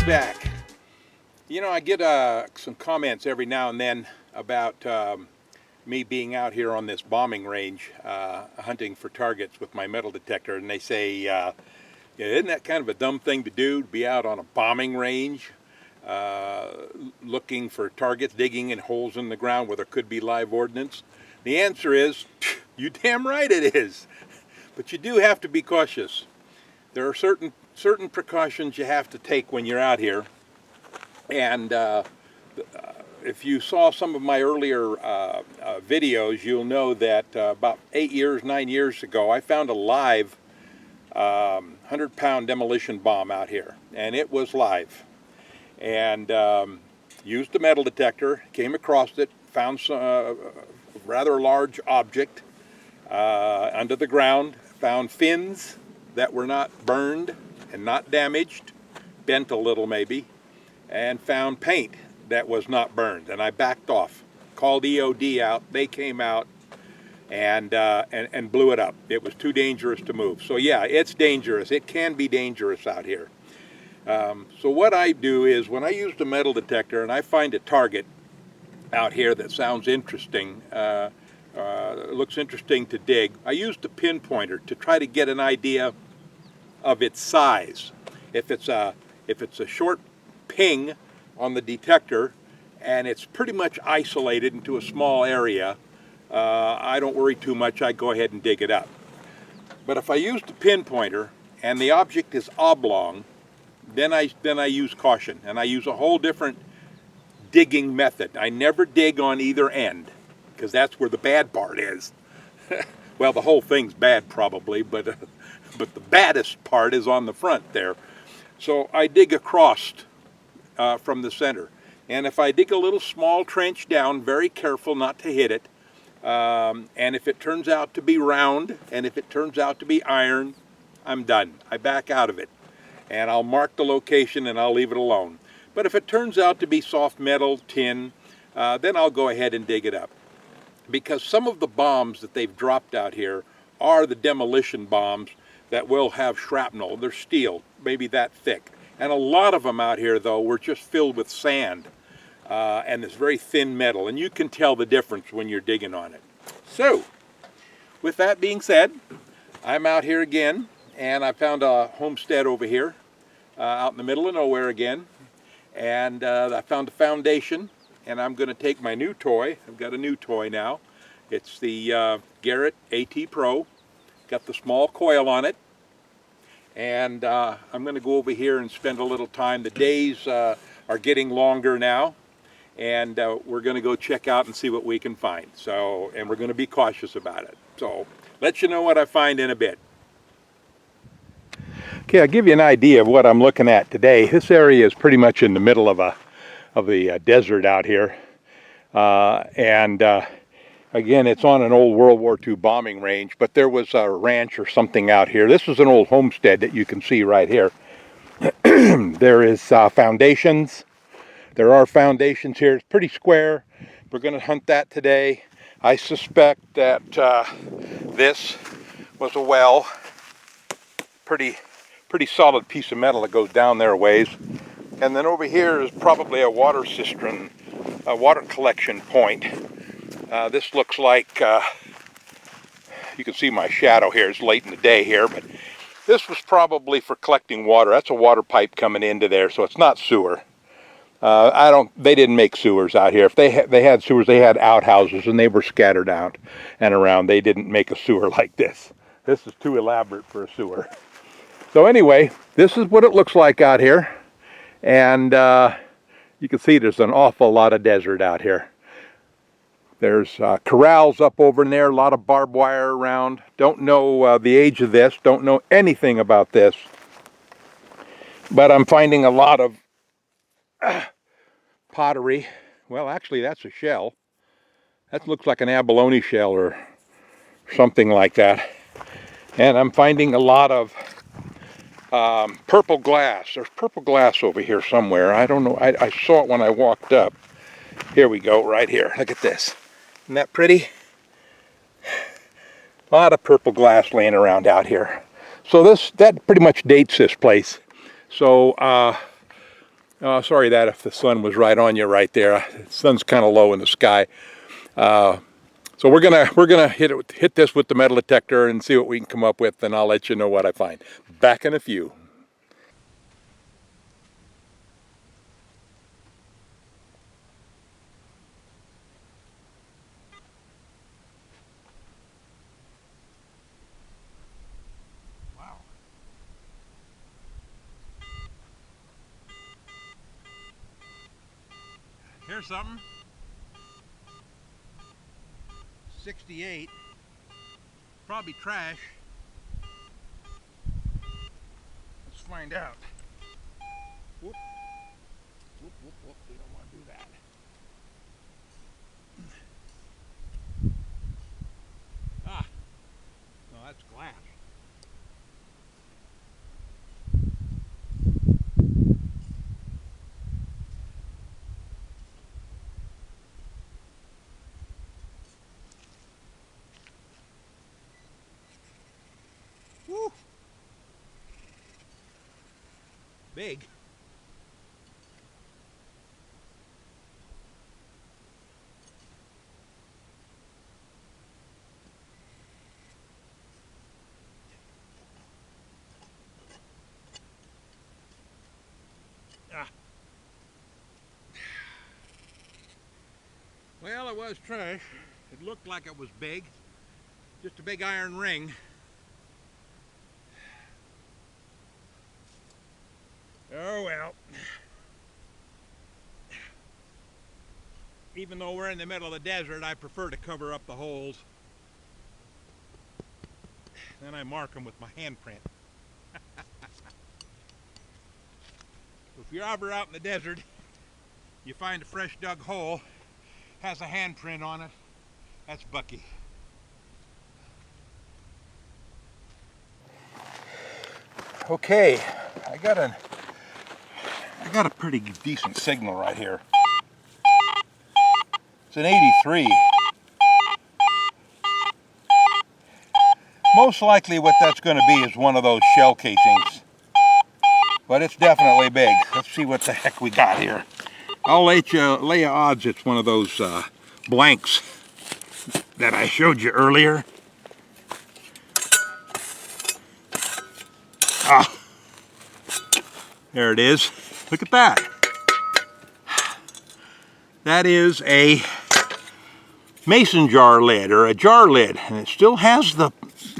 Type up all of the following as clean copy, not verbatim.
back. You know, I get some comments every now and then about me being out here on this bombing range hunting for targets with my metal detector, and they say, isn't that kind of a dumb thing to do, to be out on a bombing range looking for targets, digging in holes in the ground where there could be live ordnance? The answer is, you damn right it is. But you do have to be cautious. There are certain precautions you have to take when you're out here. And if you saw some of my earlier videos, you'll know that about 9 years ago, I found a live 100-pound demolition bomb out here, and it was live. And used a metal detector, came across it, found a rather large object under the ground, found fins that were not burned and not damaged, bent a little maybe, and found paint that was not burned. And I backed off, called EOD out. They came out and blew it up. It was too dangerous to move. So yeah, it's dangerous. It can be dangerous out here. So what I do is, when I use the metal detector and I find a target out here that sounds interesting, looks interesting to dig, I use the pinpointer to try to get an idea of its size. If it's a short ping on the detector and it's pretty much isolated into a small area, I don't worry too much. I go ahead and dig it up. But if I use the pinpointer and the object is oblong, then I use caution, and I use a whole different digging method. I never dig on either end, because that's where the bad part is. Well, the whole thing's bad probably, but the baddest part is on the front there. So I dig across from the center. And if I dig a little small trench down, very careful not to hit it, and if it turns out to be round, and if it turns out to be iron, I'm done. I back out of it. And I'll mark the location and I'll leave it alone. But if it turns out to be soft metal, tin, then I'll go ahead and dig it up. Because some of the bombs that they've dropped out here are the demolition bombs that will have shrapnel. They're steel, maybe that thick. And a lot of them out here, though, were just filled with sand and this very thin metal. And you can tell the difference when you're digging on it. So, with that being said, I'm out here again, and I found a homestead over here out in the middle of nowhere again. And I found a foundation, and I'm going to take my new toy. I've got a new toy now. It's the Garrett AT Pro. Got the small coil on it. And I'm going to go over here and spend a little time. The days are getting longer now, and we're going to go check out and see what we can find. So, and we're going to be cautious about it. So, let you know what I find in a bit. Okay, I'll give you an idea of what I'm looking at today. This area is pretty much in the middle of the desert out here, again, it's on an old World War II bombing range, but there was a ranch or something out here. This is an old homestead that you can see right here. There is foundations. There are foundations here. It's pretty square. We're going to hunt that today. I suspect that this was a well. Pretty solid piece of metal that goes down there a ways. And then over here is probably a water cistern, a water collection point. This looks like, you can see my shadow here. It's late in the day here, but this was probably for collecting water. That's a water pipe coming into there, so it's not sewer. They didn't make sewers out here. If they had sewers, they had outhouses, and they were scattered out and around. They didn't make a sewer like this. This is too elaborate for a sewer. So anyway, this is what it looks like out here. And you can see there's an awful lot of desert out here. There's corrals up over in there, a lot of barbed wire around. Don't know the age of this, don't know anything about this. But I'm finding a lot of pottery. Well, actually, that's a shell. That looks like an abalone shell or something like that. And I'm finding a lot of purple glass. There's purple glass over here somewhere. I don't know. I saw it when I walked up. Here we go, right here. Look at this. Isn't that pretty? A lot of purple glass laying around out here. So that pretty much dates this place. So Sorry that if the sun was right on you right there. The sun's kind of low in the sky. So we're gonna hit this with the metal detector and see what we can come up with, and I'll let you know what I find. Back in a few. Wow. Here's something. 68. Probably trash. Let's find out. Whoop. Whoop, whoop, whoop. We don't want to do that. Ah, no, that's glass. Woo. Big. Ah. Well, it was trash. It looked like it was big. Just a big iron ring. Oh well. Even though we're in the middle of the desert, I prefer to cover up the holes. Then I mark them with my handprint. If you're ever out in the desert, you find a fresh dug hole, has a handprint on it, that's Bucky. Okay, I got a pretty decent signal right here. It's an 83. Most likely what that's going to be is one of those shell casings. But it's definitely big. Let's see what the heck we got here. I'll lay you odds it's one of those blanks that I showed you earlier. Ah, there it is. Look at that. That is a mason jar lid, or a jar lid, and it still has the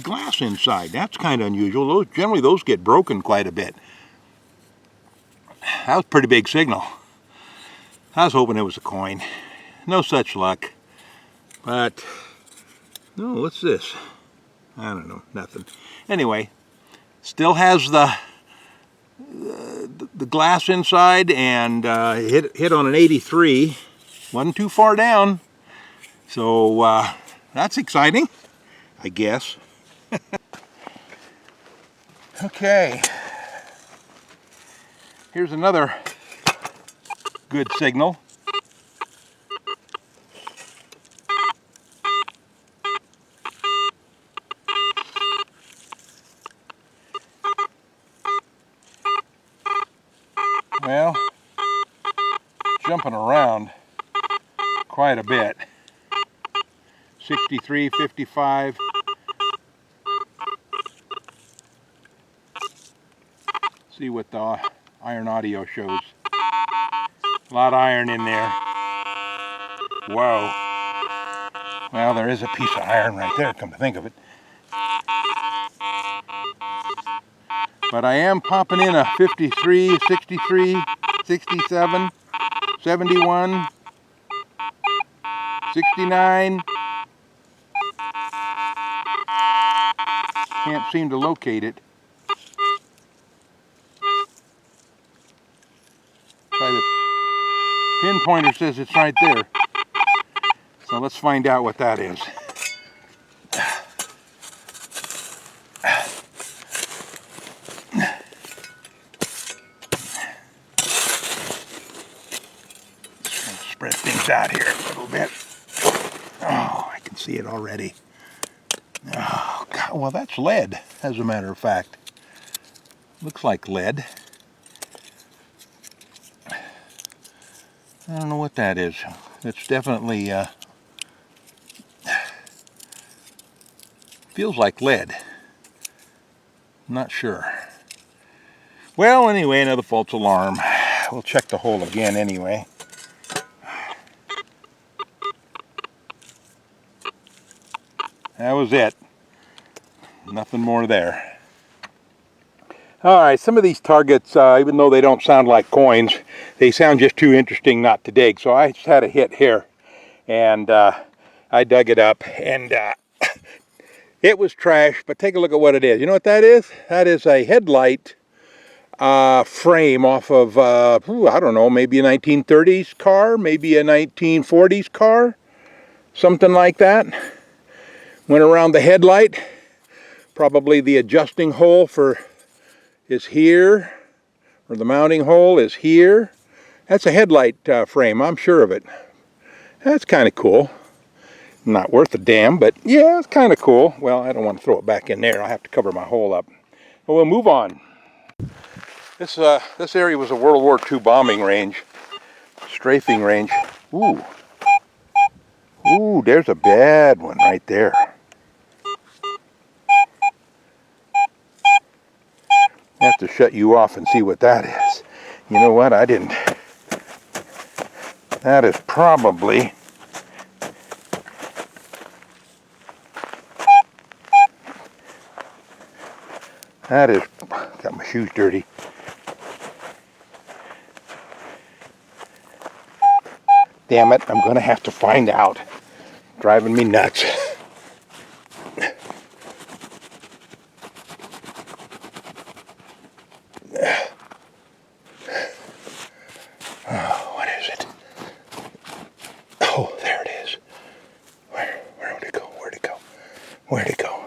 glass inside. That's kind of unusual. Generally those get broken quite a bit. That was a pretty big signal. I was hoping it was a coin. No such luck. But, no, what's this? I don't know, nothing. Anyway, still has the glass inside, and hit on an 83. Wasn't too far down. So, that's exciting, I guess. Okay. Here's another good signal. Well, jumping around quite a bit. 63, 55. See what the iron audio shows. A lot of iron in there. Whoa. Well, there is a piece of iron right there, come to think of it. But I am popping in a 53, 63, 67, 71, 69. Can't seem to locate it. The pinpointer says it's right there. So let's find out what that is. Spread things out here a little bit. Oh, I can see it already. Oh, God. Well, that's lead, as a matter of fact. Looks like lead. I don't know what that is. It's definitely feels like lead. I'm not sure. Well, anyway, another false alarm. We'll check the hole again anyway. That was it. Nothing more there. Alright, some of these targets, even though they don't sound like coins, they sound just too interesting not to dig. So I just had a hit here, and I dug it up, and it was trash, but take a look at what it is. You know what that is? That is a headlight frame off of, I don't know, maybe a 1930s car, maybe a 1940s car, something like that. Went around the headlight. Probably the adjusting hole is here, or the mounting hole is here. That's a headlight frame, I'm sure of it. That's kind of cool. Not worth a damn, but yeah, it's kind of cool. Well, I don't want to throw it back in there. I'll have to cover my hole up. But we'll move on. This area was a World War II bombing range, strafing range. Ooh. Ooh, there's a bad one right there. I have to shut you off and see what that is. You know what? I didn't. That is probably got my shoes dirty. Damn it, I'm gonna have to find out. Driving me nuts. Oh, what is it? Oh, there it is. Where would it go? Where'd it go? Where'd it go?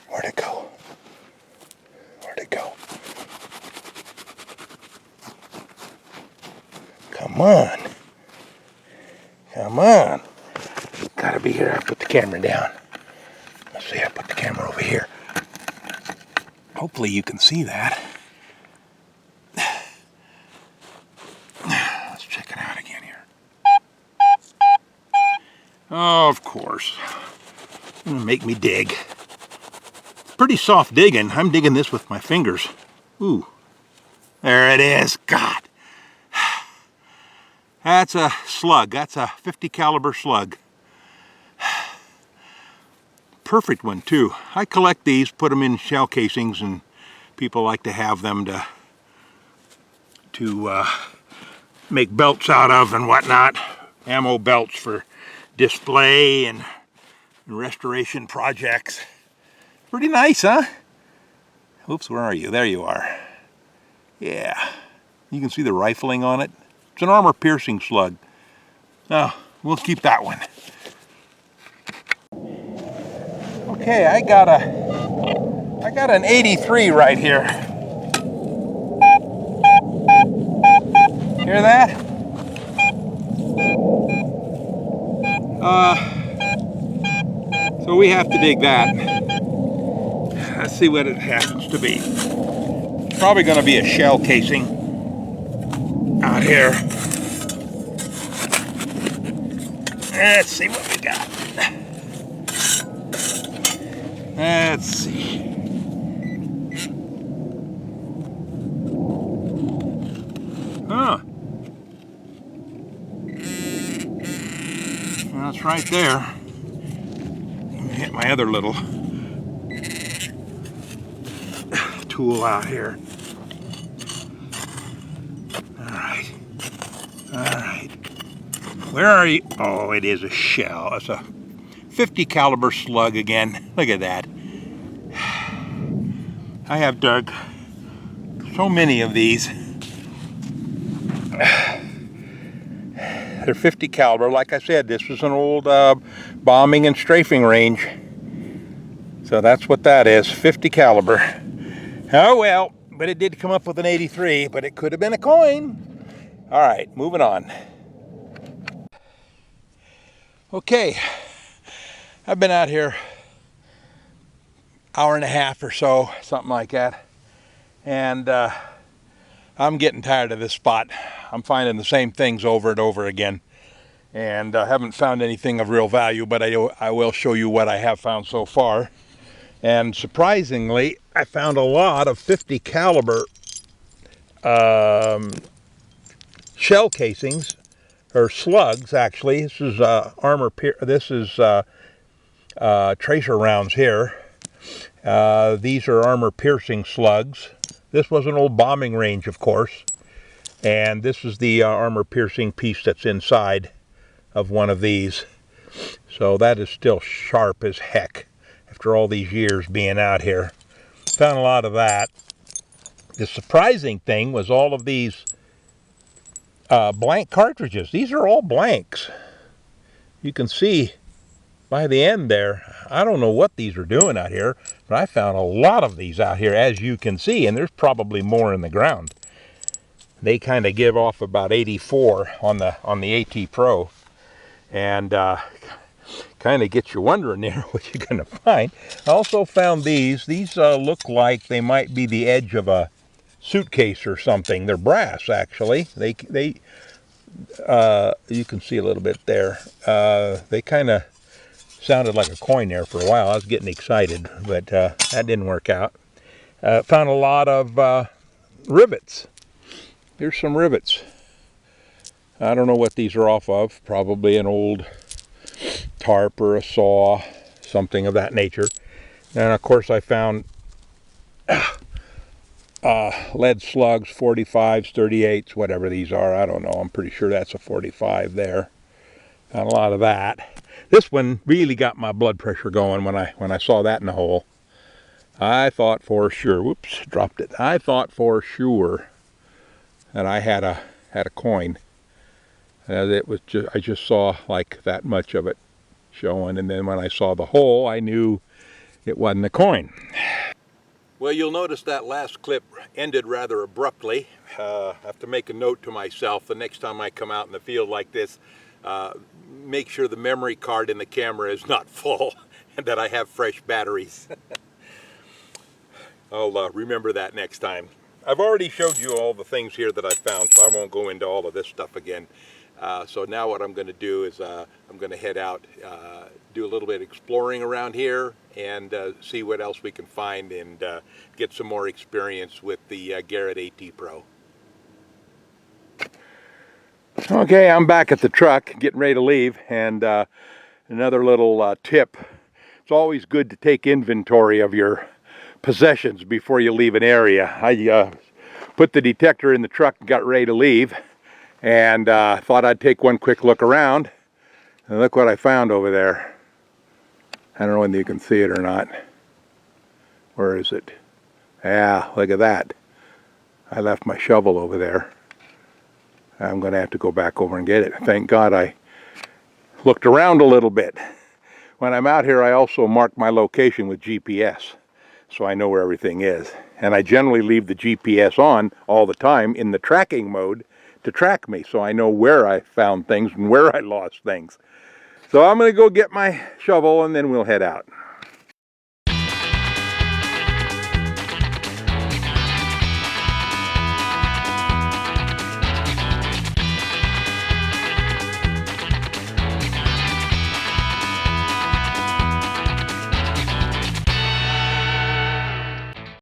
Where'd it go? Where'd it go? Come on. Come on. Gotta be here. I put the camera down. Let's see, I put the camera over here. Hopefully you can see that. Let's check it out again here. Oh, of course. Gonna make me dig. Pretty soft digging. I'm digging this with my fingers. Ooh. There it is. God. That's a slug. That's a 50 caliber slug. Perfect one too. I collect these, put them in shell casings, and people like to have them to make belts out of and whatnot. Ammo belts for display and restoration projects. Pretty nice, huh? Oops, where are you? There you are. Yeah. You can see the rifling on it. It's an armor-piercing slug. Oh, we'll keep that one. Okay, I got an 83 right here. Hear that? So we have to dig that. Let's see what it happens to be. It's probably going to be a shell casing out here. Let's see what we got. Let's see. Huh. That's right there. Hit my other little tool out here. Alright. Alright. Where are you? Oh, it is a shell. It's a 50 caliber slug again. Look at that. I have dug so many of these. They're 50 caliber. Like I said, this was an old bombing and strafing range. So that's what that is, 50 caliber. Oh well, but it did come up with an 83, but it could have been a coin. All right, moving on. Okay, I've been out here hour and a half or so, something like that. And I'm getting tired of this spot. I'm finding the same things over and over again. And I haven't found anything of real value, but I will show you what I have found so far. And surprisingly, I found a lot of 50 caliber shell casings, or slugs actually. This is tracer rounds here. These are armor piercing slugs. This was an old bombing range, of course. And this is the armor piercing piece that's inside of one of these. So that is still sharp as heck after all these years being out here. Found a lot of that. The surprising thing was all of these blank cartridges. These are all blanks. You can see by the end there, I don't know what these are doing out here, but I found a lot of these out here, as you can see, and there's probably more in the ground. They kind of give off about 84 on the AT Pro, and kind of gets you wondering there what you're going to find. I also found these. These look like they might be the edge of a suitcase or something. They're brass, actually. You can see a little bit there. They kind of sounded like a coin there for a while. I was getting excited, but that didn't work out. Found a lot of rivets. Here's some rivets. I don't know what these are off of. Probably an old tarp or a saw, something of that nature. And of course I found lead slugs, 45s, 38s, whatever these are. I don't know. I'm pretty sure that's a 45 there. Found a lot of that. This one really got my blood pressure going when I saw that in the hole. I thought for sure, whoops, dropped it. I thought for sure that I had a coin. It was just, I just saw like that much of it showing, and then when I saw the hole, I knew it wasn't a coin. Well, you'll notice that last clip ended rather abruptly. I have to make a note to myself the next time I come out in the field like this, make sure the memory card in the camera is not full and that I have fresh batteries. I'll remember that next time. I've already showed you all the things here that I found, so I won't go into all of this stuff again. So now what I'm going to do is I'm going to head out, do a little bit of exploring around here, and see what else we can find, and get some more experience with the Garrett AT Pro. Okay, I'm back at the truck, getting ready to leave, and another little tip. It's always good to take inventory of your possessions before you leave an area. I put the detector in the truck and got ready to leave, and thought I'd take one quick look around, and look what I found over there. I don't know whether you can see it or not. Where is it? Yeah, look at that. I left my shovel over there. I'm going to have to go back over and get it. Thank God I looked around a little bit. When I'm out here, I also mark my location with GPS, so I know where everything is. And I generally leave the GPS on all the time in the tracking mode to track me, so I know where I found things and where I lost things. So I'm going to go get my shovel, and then we'll head out.